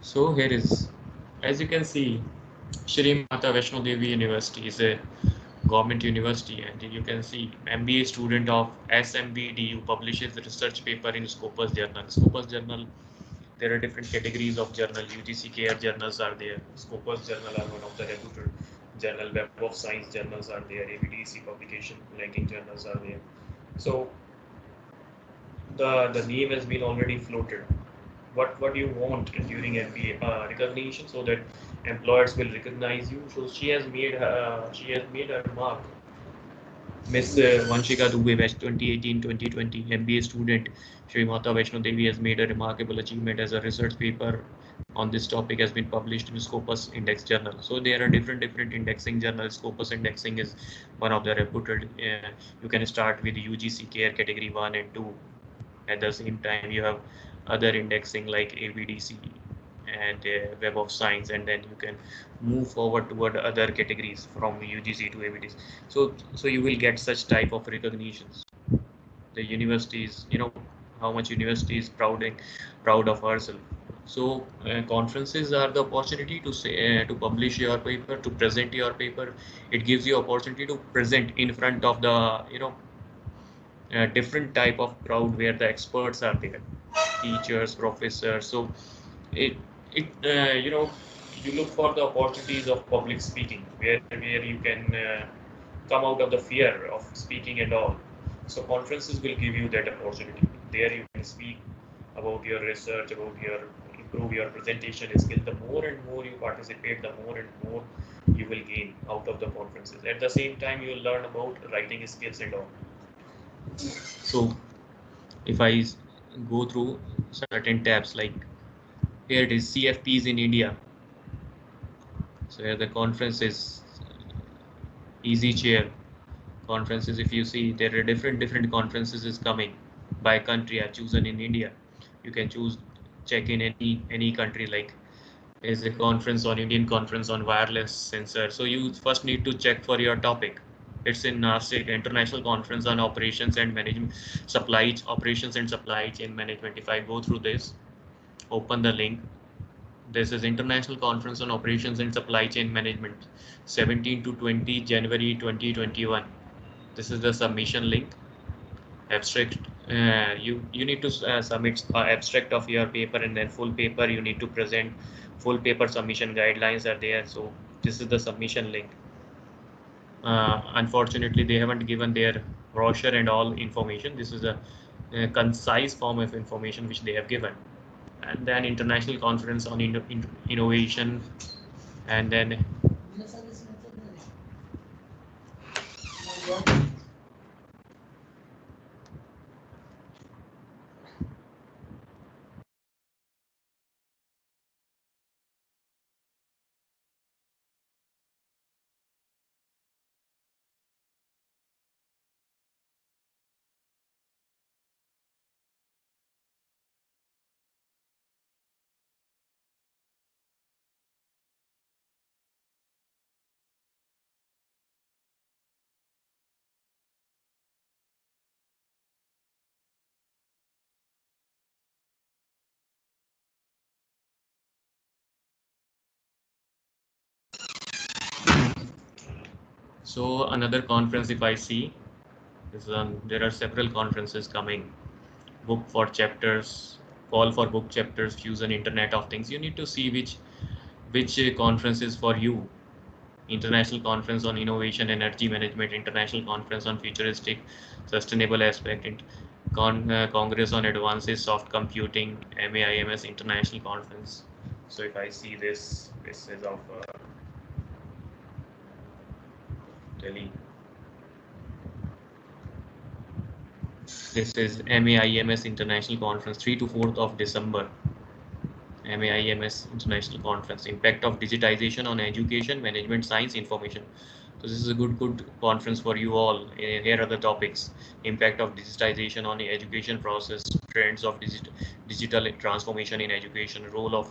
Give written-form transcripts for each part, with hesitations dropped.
So here is, as you can see, Shri Mata Vaishno Devi University is a government university, and you can see MBA student of SMBDU publishes a research paper in Scopus Journal. Scopus Journal, there are different categories of journal. UGC care journals are there. Scopus Journal are one of the reputed journal. Web of Science journals are there. ABDC publication ranking journals are there. So the name has been already floated. What you want during MBA recognition so that employers will recognize you. So she has made a remark. Miss Vanshika Dubey, batch 2018-2020 MBA student, Shri Mata Vaishno Devi has made a remarkable achievement as a research paper on this topic has been published in Scopus Index Journal. So there are different indexing journals. Scopus indexing is one of the reputed. You can start with UGC Care category 1 and 2. At the same time, you have other indexing like ABDC and Web of Science, and then you can move forward toward other categories from UGC to ABDC. So you will get such type of recognitions. The universities, how much university is proud of herself. So conferences are the opportunity to say to publish your paper, to present your paper. It gives you opportunity to present in front of the different type of crowd where the experts are there, teachers, professors. So it it you look for the opportunities of public speaking where you can come out of the fear of speaking and all. So conferences will give you that opportunity. There you can speak about your research, about your improve your presentation skill. The more and more you participate, the more and more you will gain out of the conferences. At the same time, you will learn about writing skills and all. So if I go through certain tabs, like here it is CFPs in India. So here the conference is easy chair conferences. If you see, there are different conferences is coming by country. I've chosen in India. You can choose check in any country. Like there's a conference on Indian conference on wireless sensor. So you first need to check for your topic. It's in NASIC, International Conference on Operations and Management, Operations and Supply Chain Management. If I go through this, open the link. This is International Conference on Operations and Supply Chain Management, 17 to 20 January 2021. This is the submission link. Abstract. You need to submit abstract of your paper, and then full paper you need to present. Full paper submission guidelines are there. So this is the submission link. Unfortunately, they haven't given their brochure and all information. This is a concise form of information which they have given. And then international conference on innovation, and then so another conference, if I see, is there are several conferences coming. Book for chapters, call for book chapters, fusion Internet of Things. You need to see which conference is for you. International Conference on Innovation, Energy Management, International Conference on Futuristic, Sustainable Aspect, Congress on Advances, Soft Computing, MAIMS International Conference. So if I see this is of Delhi. This is MAIMS International Conference, 3 to 4th of December. MAIMS International Conference, Impact of Digitization on Education, Management, Science, Information. So this is a good conference for you all. Here are the topics: impact of digitization on the education process, trends of digital transformation in education, role of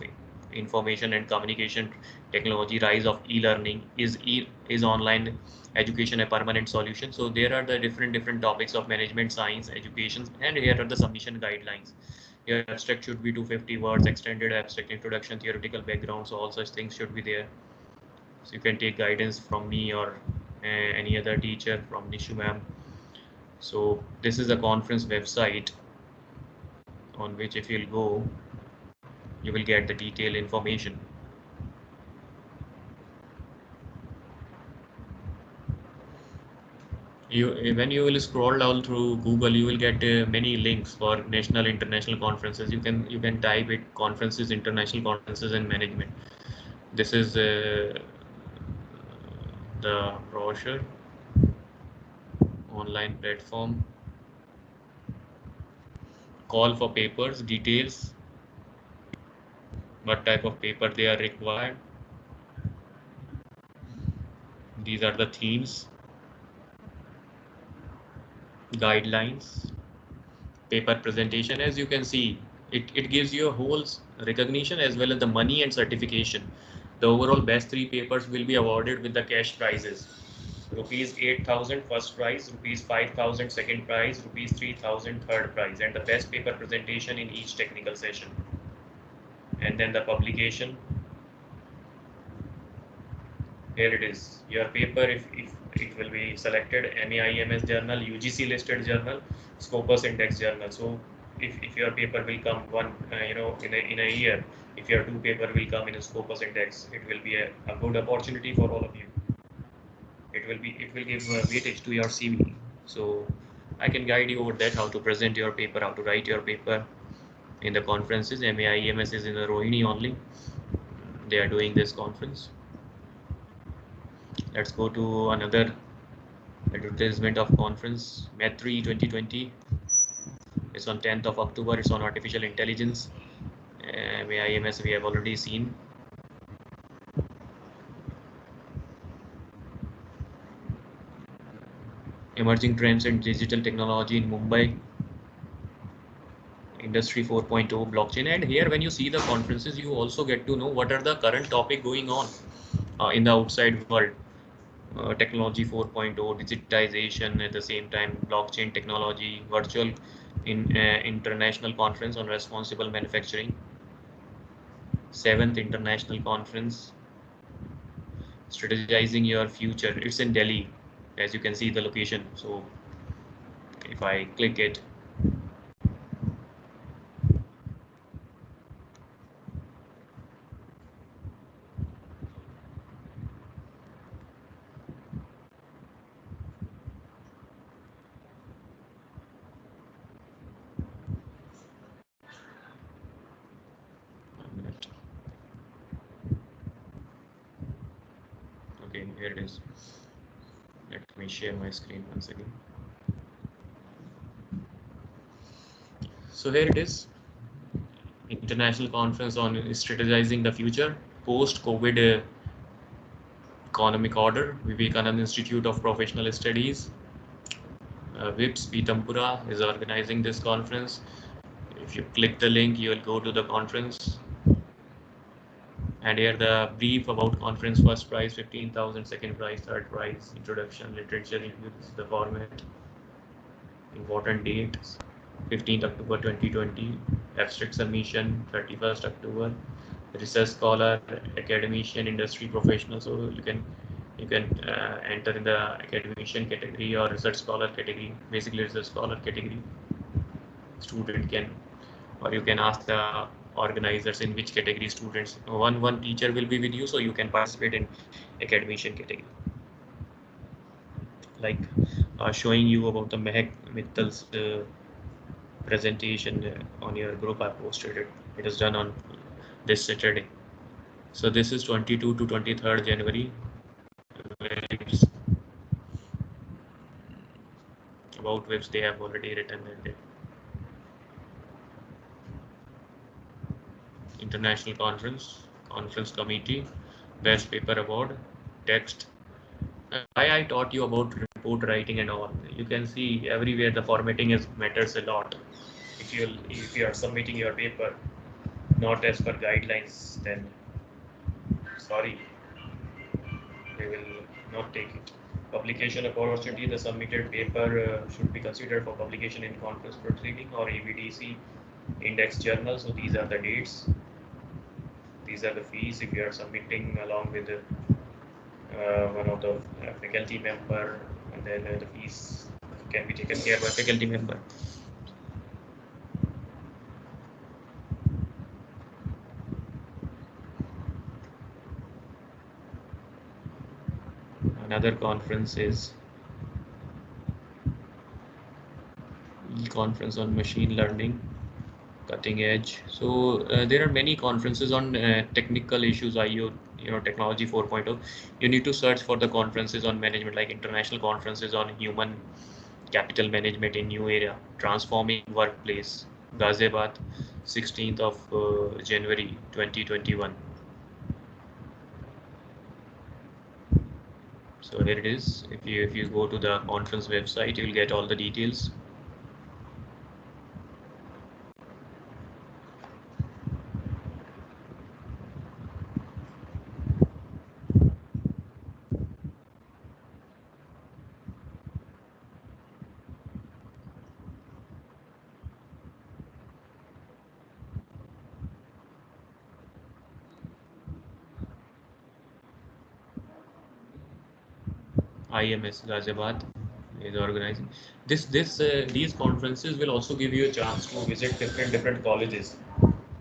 information and communication technology, rise of e-learning, is online education a permanent solution. So there are the different topics of management, science, education, and here are the submission guidelines. Your abstract should be 250 words, extended abstract, introduction, theoretical background. So all such things should be there. So you can take guidance from me or any other teacher, from Nishu ma'am. So this is a conference website on which if you'll go, you will get the detailed information. When you will scroll down through Google, you will get many links for national, international conferences. You can type it conferences, international conferences, and management. This is the brochure online platform. Call for papers, details, what type of paper they are required. These are the themes, guidelines, paper presentation. As you can see, it gives you a whole recognition as well as the money and certification. The overall best three papers will be awarded with the cash prizes. Rupees 8,000 first prize, rupees 5,000 second prize, rupees 3,000 third prize, and the best paper presentation in each technical session. And then the publication. Here it is. Your paper, if it will be selected, MAIMS journal, UGC listed journal, Scopus Index journal. So if your paper will come one, in a year, if your two paper will come in a Scopus Index, it will be a good opportunity for all of you. It will give weightage to your CV. So I can guide you over that, how to present your paper, how to write your paper in the conferences. MAIMS is in the Rohini only. They are doing this conference. Let's go to another advertisement of conference. MET3 2020. It's on 10th of October. It's on artificial intelligence. MAIMS we have already seen. Emerging trends in digital technology in Mumbai. Industry 4.0, blockchain. And here when you see the conferences, you also get to know what are the current topic going on in the outside world. Technology 4.0, digitization, at the same time blockchain technology, virtual international conference on responsible manufacturing, 7th international conference, strategizing your future. It's in Delhi, as you can see the location. So if I click it, okay, here it is. Let me share my screen once again. So here it is. International conference on strategizing the future post-COVID economic order. Vivekananda Institute of Professional Studies, VIPS Pitampura is organizing this conference. If you click the link, you will go to the conference. And here the brief about conference: first prize 15,000, second prize, third prize, introduction, literature review. This is the format. Important dates: 15th October 2020, abstract submission 31st October, research scholar, academician, industry professional. So you can enter in the academician category or research scholar category. Basically research scholar category student can, or you can ask the organizers in which category students. One teacher will be with you, so you can participate in academician category. Like showing you about the Mehak Mittal's presentation on your group. I posted it. It is done on this Saturday. So this is 22 to 23rd January. About which they have already written there. International conference committee, best paper award, text. I taught you about report writing and all. You can see everywhere the formatting is matters a lot. If you are submitting your paper not as per guidelines, then sorry, they will not take it. Publication opportunity: the submitted paper should be considered for publication in conference proceeding or ABDC index journal. So these are the dates. These are the fees if you are submitting along with one of the faculty member, and then the fees can be taken care by faculty member. Another conference is e-conference on machine learning, cutting edge. So there are many conferences on technical issues, IO, technology 4.0. You need to search for the conferences on management, like international conferences on human capital management in new area, transforming workplace, Ghaziabad, 16th of January 2021. So here it is. If you go to the conference website, you'll get all the details. IMS Ghaziabad is organizing these conferences will also give you a chance to visit different colleges,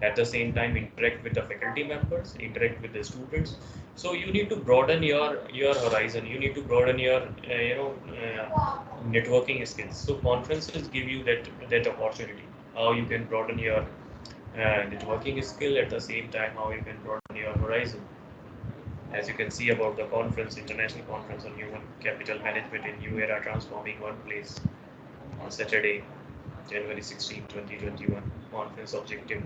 at the same time interact with the faculty members, interact with the students. So you need to broaden your horizon, you need to broaden your networking skills. So conferences give you that opportunity, how you can broaden your networking skill, at the same time how you can broaden your horizon. As you can see about the conference, International Conference on Human Capital Management in New Era Transforming Workplace, on Saturday, January 16, 2021. Conference objective.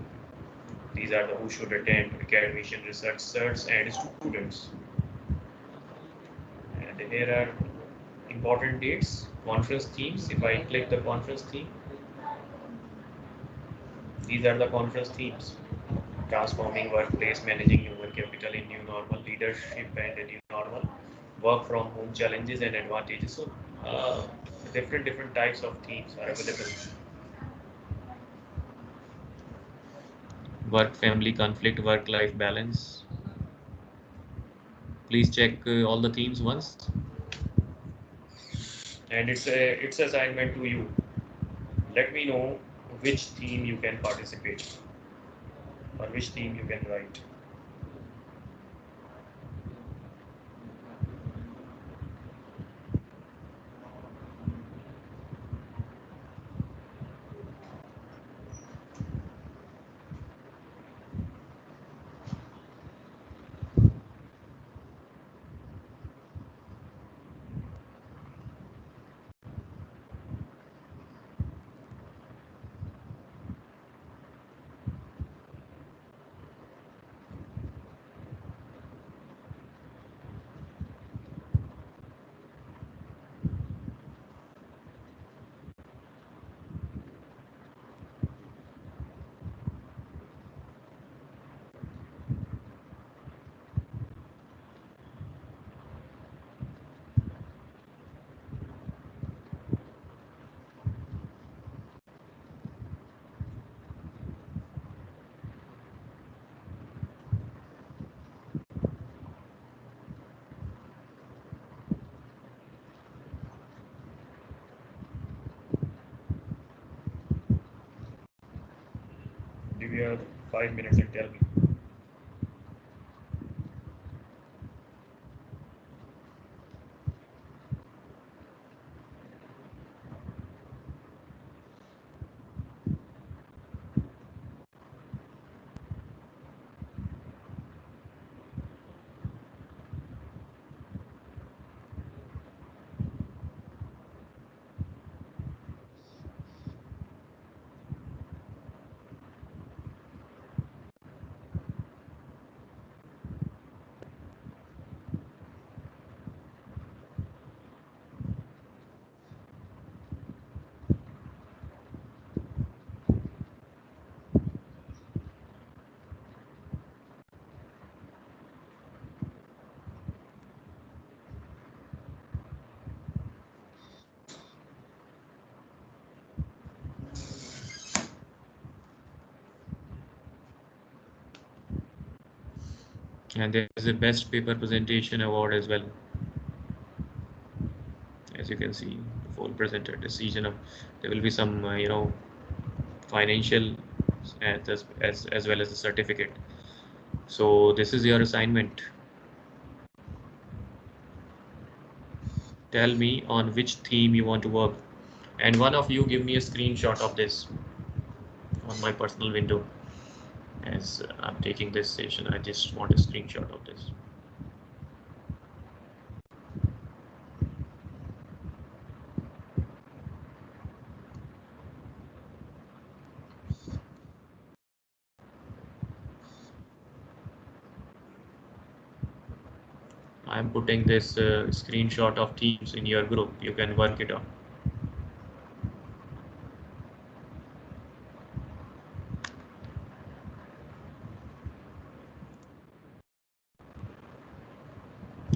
These are the who should attend: academician, research certs, and students. And here are important dates, conference themes. If I click the conference theme, these are the conference themes: transforming workplace, managing human capital in new normal, leadership and a new normal, work from home challenges and advantages. So different types of themes are available. Work family conflict, work life balance. Please check all the themes once. And it's assignment to you. Let me know which theme you can participate, or which theme you can write. Give you 5 minutes and tell me. And there's a best paper presentation award as well. As you can see, the full presenter decision of, there will be some financial as well as the certificate. So this is your assignment. Tell me on which theme you want to work, and one of you give me a screenshot of this on my personal window. As I'm taking this session, I just want a screenshot of this. I'm putting this screenshot of Teams in your group. You can work it on.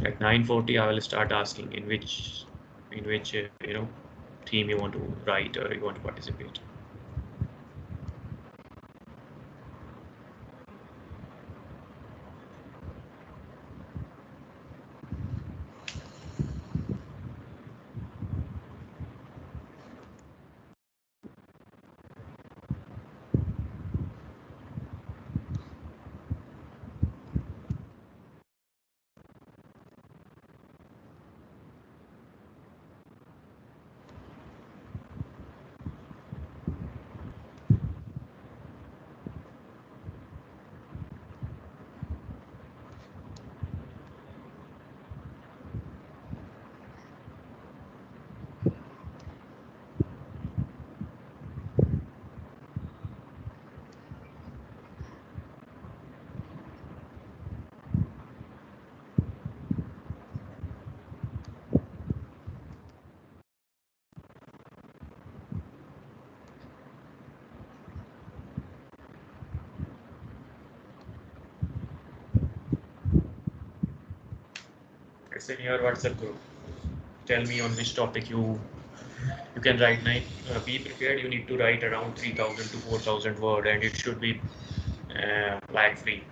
At 9:40, I will start asking in which theme you want to write or you want to participate. It's in your WhatsApp group. Tell me on which topic you can write. Be prepared. You need to write around 3,000 to 4,000 word, and it should be flag free.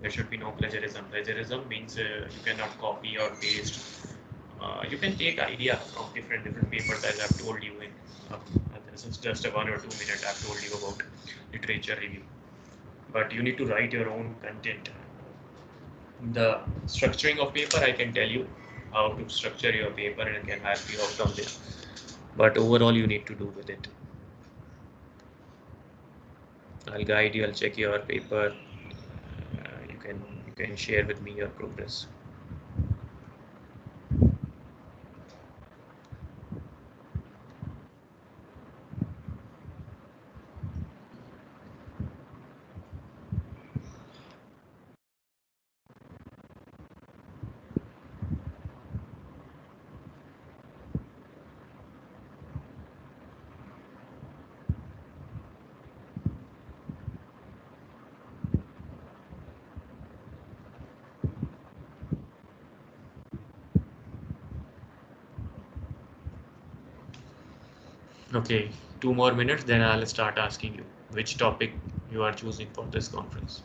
There should be no plagiarism. Plagiarism means you cannot copy or paste. You can take idea from different papers, as I've told you in. This is just a 1 or 2 minute. I've told you about literature review, but you need to write your own content. The structuring of paper, I can tell you how to structure your paper and can help you out on this. But overall, you need to do with it. I'll guide you. I'll check your paper. You can share with me your progress. Okay, 2 more minutes, then I'll start asking you which topic you are choosing for this conference.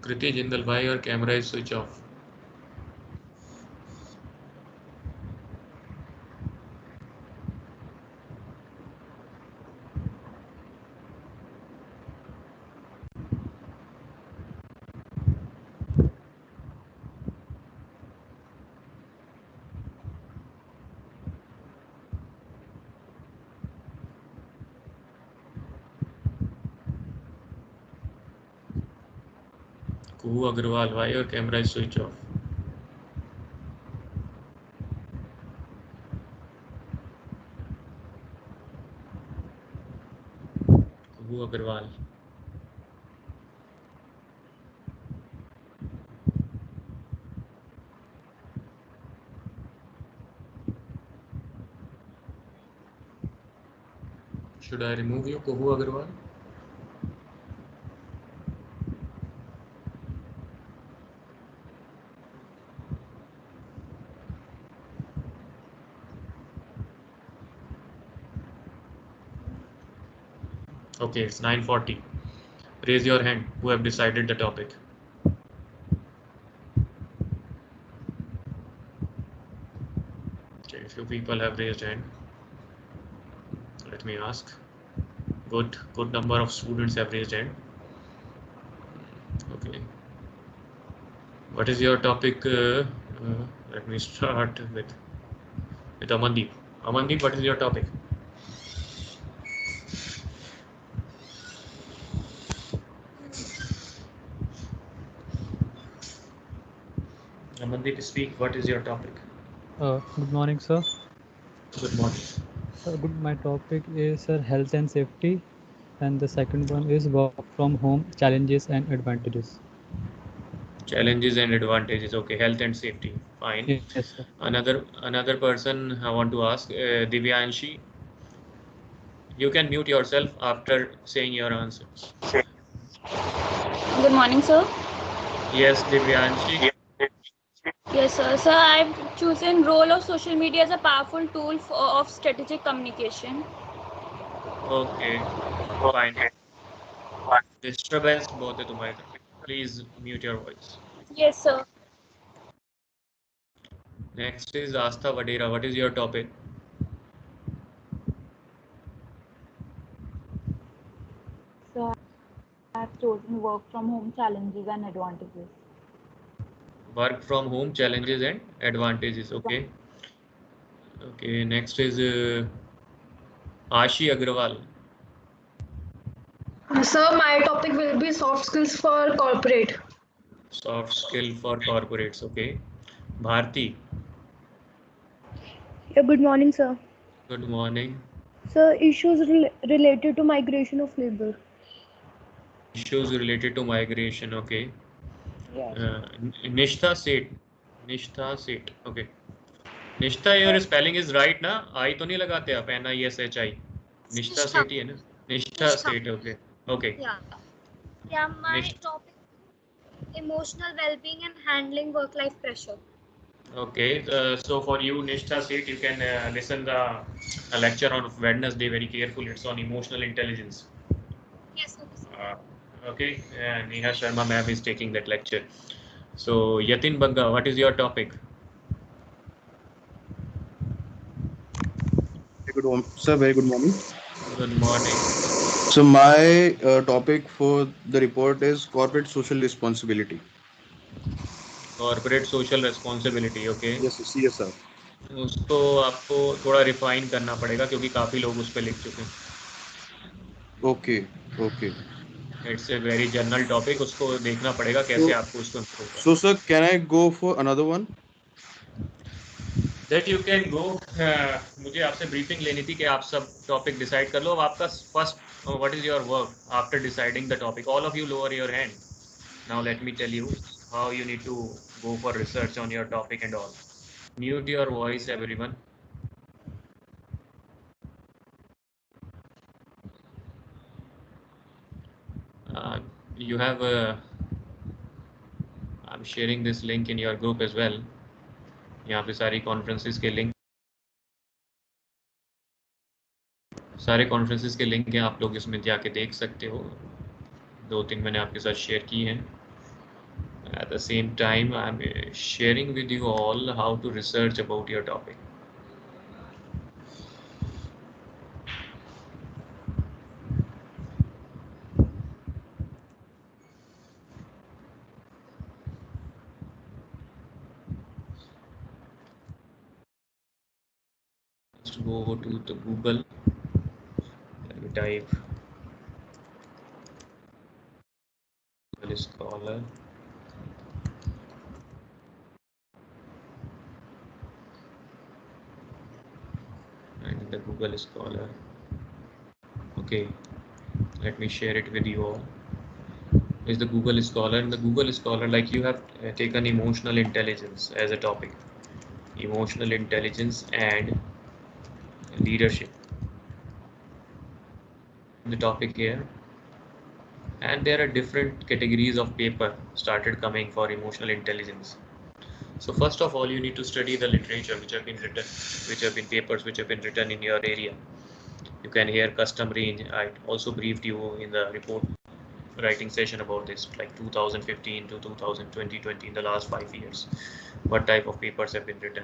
Kriti Jindal, why your camera is switch off? Kuhu Agrawal, why your camera is switch off? Agarwal. Should I remove you, Kuhu Agarwal? Okay, it's 9:40. Raise your hand who have decided the topic. Okay, few people have raised hand. Let me ask. Good number of students have raised hand. Okay. What is your topic? Let me start with Amandeep. Amandeep, what is your topic? Amandeep, speak. What is your topic? Good morning, sir. Good morning. My topic is health and safety, and the second one is work from home challenges and advantages. Challenges and advantages. Okay, health and safety. Fine. Yes, sir. Another person I want to ask, Divyanshi. You can mute yourself after saying your answer. Good morning, sir. Yes, Divyanshi. Yes, sir. Sir, I've chosen role of social media as a powerful tool of strategic communication. Okay, fine. Disturbance both है तुम्हारी तरफ. Please mute your voice. Yes, sir. Next is Astha Vadera. What is your topic? So I've chosen work from home challenges and advantages. Work from home challenges and advantages. Okay. Okay. Next is Ashi Agrawal. Sir, my topic will be soft skills for corporate. Soft skill for corporates. Okay. Bharti. Yeah, good morning, sir. Good morning. Sir, issues related to migration of labor. Issues related to migration. Okay. Yes. Nishtha Seth. Nishtha Seth. Okay. Nishtha, your spelling is right ना? I तो नहीं लगाते आप NISHI. Nishtha Seth ही है ना? Nishtha Seth. Okay. Okay. Yeah, my topic emotional well-being and handling work-life pressure. Okay, so for you, Nishtha Seth, you can listen the a lecture on Wednesday very carefully. It's on emotional intelligence. Yes, okay. Okay, Neha Sharma ma'am is taking that lecture. So Yatin Bagga, what is your topic? Very good morning. Good morning. So my topic for the report is corporate social responsibility. Corporate social responsibility. Okay. Yes, CSR. उसको आपको थोड़ा refine करना पड़ेगा क्योंकि काफी लोग उस पर लिख चुके हैं. Okay, okay. It's a very general topic. उसको देखना पड़ेगा कैसे आपको उसको improve करना. So sir, can I go for another one? That you can go. मुझे आपसे ब्रीफिंग लेनी थी कि आप सब टॉपिक डिसाइड कर लो. अब आपका first what is your work after deciding the topic. All of you lower your hand. Now let me tell you how you need to go for research on your topic and all. Mute your voice, everyone. You have I'm sharing this link in your group as well. यहाँ पे सारी conferences के link हैं. आप लोग इसमें जाके देख सकते हो. 2-3 मैंने आपके साथ शेयर की हैं. At the same time, I'm sharing with you all how to research about your topic. Let's go to the Google. Let me type Google Scholar. And the Google Scholar. Okay, let me share it with you all, is the Google Scholar. And the Google Scholar, like you have taken emotional intelligence as a topic, emotional intelligence and leadership, the topic here. And there are different categories of paper started coming for emotional intelligence. So first of all, you need to study the literature which have been written, which have been papers which have been written in your area. You can hear custom range. I also briefed you in the report writing session about this, like 2015 to 2020, in the last 5 years. What type of papers have been written?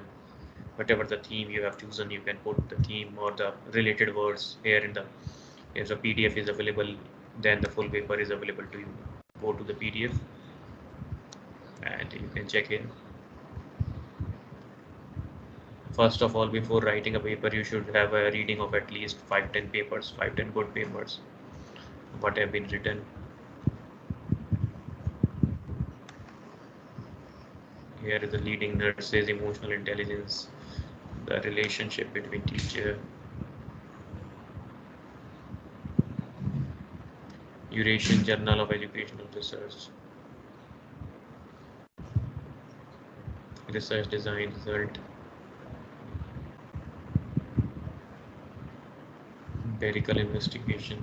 Whatever the theme you have chosen, you can put the theme or the related words here in the. If the PDF is available, then the full paper is available to you. Go to the PDF and you can check here. First of all, before writing a paper, you should have a reading of at least 5-10 papers, 5-10 good papers, what have been written. Here is the leading nurses, emotional intelligence, the relationship between teacher, Eurasian Journal of Educational Research, research design result, empirical investigation,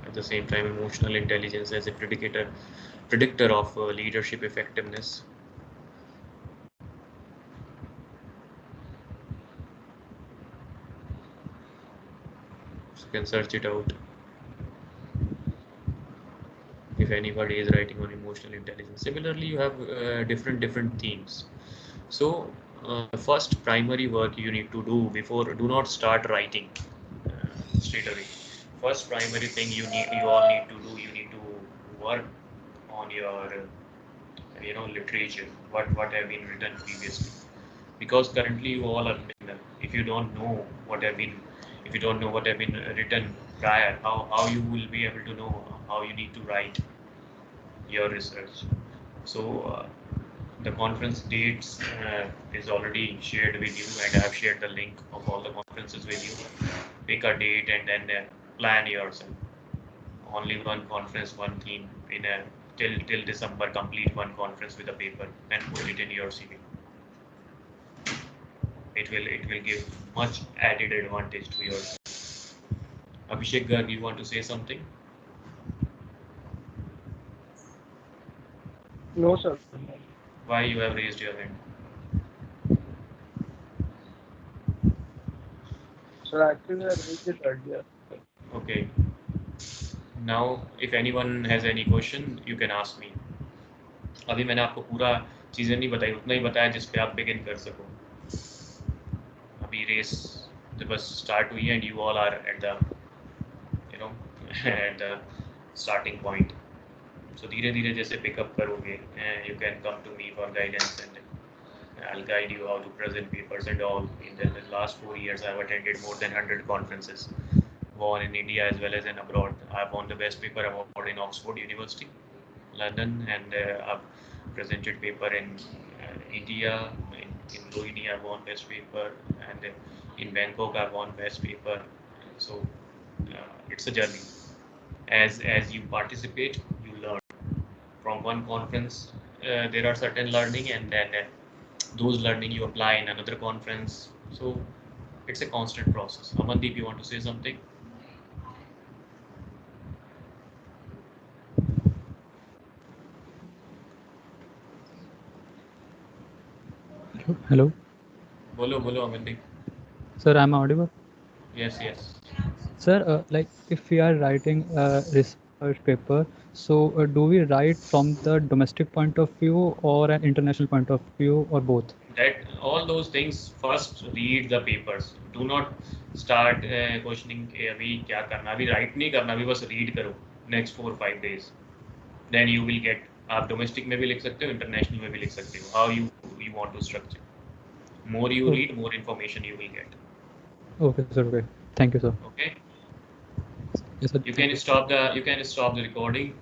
at the same time emotional intelligence as a predictor of leadership effectiveness. So you can search it out if anybody is writing on emotional intelligence. Similarly, you have different themes. So first primary work you need to do before, do not start writing straight away. First primary thing you all need to do, you need to work on your literature, what have been written previously, because currently you all are beginner. If you don't know what have been, if you don't know what have been written prior, how you will be able to know how you need to write your research. So the conference dates is already shared with you, and I have shared the link of all the conferences with you. Pick a date and then plan yourself. Only one conference, one theme in a till December. Complete one conference with a paper and put it in your CV. It will give much added advantage to yourself. Abhishek Garg, you want to say something? No, sir. Why you have raised your hand? Sir, actually, I raised it earlier. Okay. Now, if anyone has any question, you can ask me. अभी मैंने आपको पूरा चीज़ें नहीं बताई, उतना ही बताया जिस पे आप बिगिन कर सको. अभी रेस तो बस स्टार्ट हुई है and you all are at the at the starting point. So धीरे धीरे जैसे पिकअप करोगे, you can come to me for guidance and I'll guide you how to present papers and all. In the last 4 years, I've attended more than 100 conferences, won in India as well as in abroad. I've won the best paper award in Oxford University, London, and I've presented paper in India. In Rohini, I won best paper, and in Bangkok, I won best paper. So it's a journey. As you participate, you learn. From one conference, there are certain learning, and then those learning you apply in another conference. So it's a constant process. Amandeep, you want to say something? Hello. Bolo Amandeep. Sir, I'm audible. Yes. Sir, like if we are writing a research paper, so do we write from the domestic point of view or an international point of view, or both? That all those things, first read the papers. Do not start questioning अभी क्या करना, अभी write नहीं करना, अभी बस read करो next 4-5 days. Then you will get, आप domestic में भी लिख सकते हो, international में भी लिख सकते हो. How you want to structure. More you read, more information you will get. Okay, sir. Okay. Thank you, sir. Okay. Yes, sir. You can stop the recording.